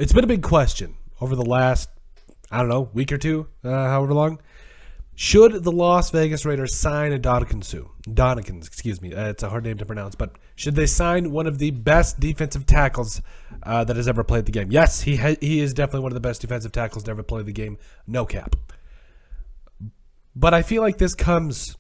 It's been a big question over the last, I don't know, week or two, however long. Should the Las Vegas Raiders sign Ndamukong Suh? It's a hard name to pronounce, but should they sign one of the best defensive tackles that has ever played the game? Yes, he is definitely one of the best defensive tackles to ever play the game. No cap. But I feel like this comes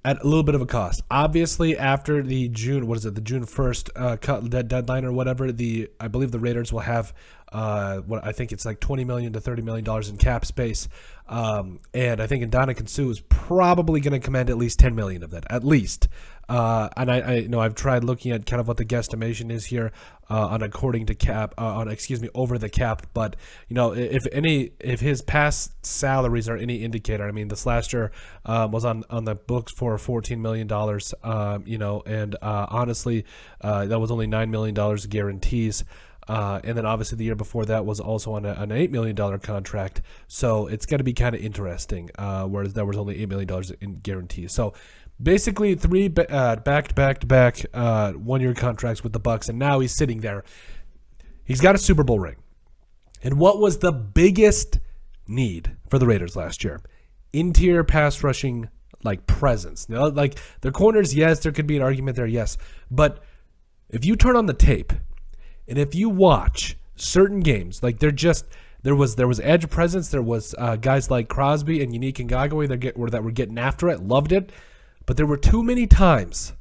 at a little bit of a cost. Obviously, after the June 1st cut deadline or whatever, I believe the Raiders will have what I think it's like $20 million to $30 million in cap space. And I think Ndamukong Suh is probably going to command at least $10 million of that, at least. And I know I've tried looking at kind of what the guesstimation is here over the cap. But if his past salaries are any indicator, I mean, this last year was on the books for $14 million. And honestly, that was only $9 million guarantees. And then obviously the year before that was also on an $8 million contract. So it's going to be kind of interesting, whereas there was only $8 million in guarantees. So basically three back-to-back 1-year contracts with the Bucs, and now he's sitting there. He's got a Super Bowl ring. And what was the biggest need for the Raiders last year? Interior pass rushing presence. Like their corners, yes, there could be an argument there, yes. But if you turn on the tape, and if you watch certain games, like there was edge presence, there was guys like Crosby and Unique Ngakoue that were getting after it, loved it, but there were too many times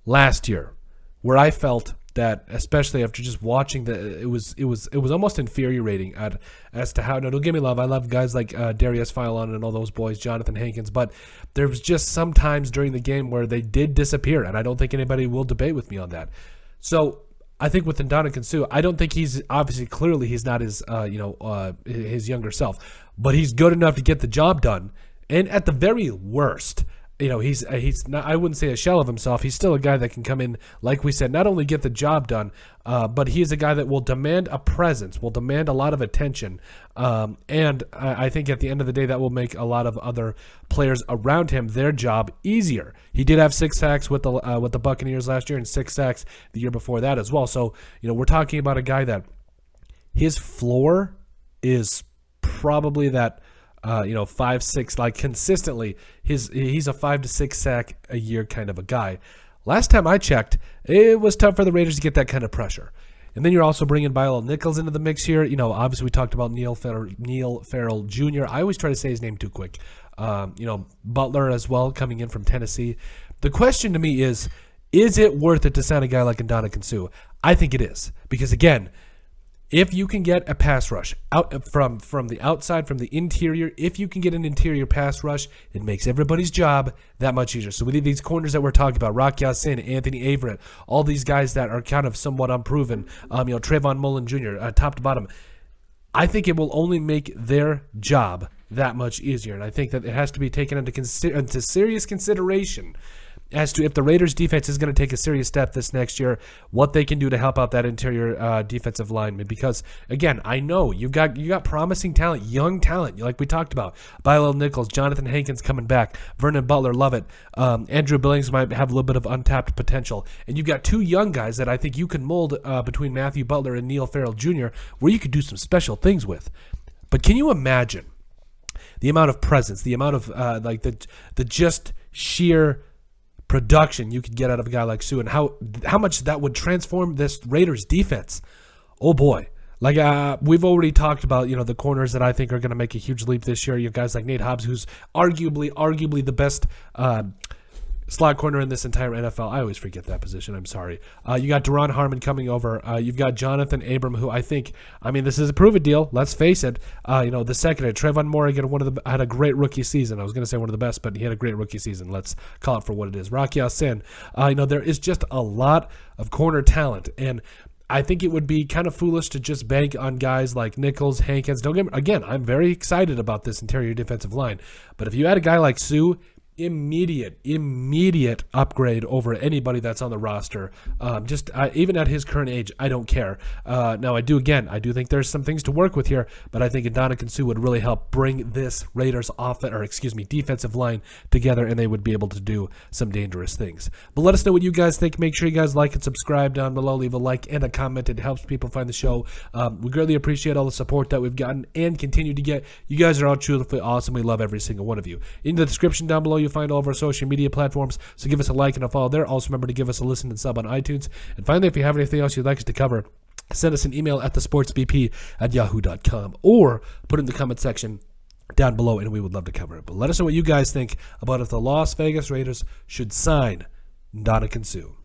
last year where I felt that, especially after just watching it was almost infuriating as to how. No, don't get me love. I love guys like Darius Philon and all those boys, Jonathan Hankins, but there was just some times during the game where they did disappear, and I don't think anybody will debate with me on that. So I think with Ndamukong Suh, I don't think he's clearly he's not his his younger self, but he's good enough to get the job done. And at the very worst, he's not, I wouldn't say a shell of himself. He's still a guy that can come in, like we said, not only get the job done, but he is a guy that will demand a presence, will demand a lot of attention. And I think at the end of the day, that will make a lot of other players around him, their job easier. He did have 6 sacks with the Buccaneers last year and 6 sacks the year before that as well. So, we're talking about a guy that his floor is probably that, 5-6, like consistently, he's a 5 to 6 sack a year kind of a guy. Last time I checked, it was tough for the Raiders to get that kind of pressure. And then you're also bringing Bilal Nichols into the mix here. Obviously we talked about Neil Farrell Jr. I always try to say his name too quick. Butler as well, coming in from Tennessee. The question to me is it worth it to sign a guy like Ndamukong Suh? I think it is, because again, if you can get a pass rush out from the outside, from the interior, if you can get an interior pass rush, it makes everybody's job that much easier. So we need these corners that we're talking about, Rock Ya-Sin, Anthony Averett, all these guys that are kind of somewhat unproven, Trayvon Mullen Jr., top to bottom. I think it will only make their job that much easier. And I think that it has to be taken into serious consideration as to if the Raiders defense is going to take a serious step this next year, what they can do to help out that interior defensive lineman. Because again, I know you got promising talent, young talent, like we talked about. Bilal Nichols, Jonathan Hankins coming back, Vernon Butler, love it. Andrew Billings might have a little bit of untapped potential, and you've got 2 young guys that I think you can mold between Matthew Butler and Neil Farrell Jr., where you could do some special things with. But can you imagine the amount of presence, the amount of the just sheer production you could get out of a guy like Suh, and how much that would transform this Raiders defense? Oh boy. We've already talked about, the corners that I think are going to make a huge leap this year. You have guys like Nate Hobbs, who's arguably the best slot corner in this entire NFL. I always forget that position. I'm sorry. You got Deron Harmon coming over. You've got Jonathan Abram, who this is a prove-it deal. Let's face it. The second, Trayvon Morgan had a great rookie season. I was going to say one of the best, but he had a great rookie season. Let's call it for what it is. Rock Ya-Sin. There is just a lot of corner talent, and I think it would be kind of foolish to just bank on guys like Nichols, Hankins. Don't get me, again, I'm very excited about this interior defensive line, but if you had a guy like Suh, immediate upgrade over anybody that's on the roster. Even at his current age, I don't care. Now I do think there's some things to work with here, but I think Ndamukong Suh would really help bring this Raiders defensive line together, and they would be able to do some dangerous things. But let us know what you guys think. Make sure you guys like and subscribe down below. Leave a like and a comment. It helps people find the show. We greatly appreciate all the support that we've gotten and continue to get. You guys are all truly awesome. We love every single one of you. In the description down below, you'll find all of our social media platforms, so give us a like and a follow there. Also remember to give us a listen and sub on iTunes. And finally, if you have anything else you'd like us to cover, send us an email at thesportsbp@yahoo.com or put it in the comment section down below, and we would love to cover it. But let us know what you guys think about if the Las Vegas Raiders should sign Ndamukong Suh.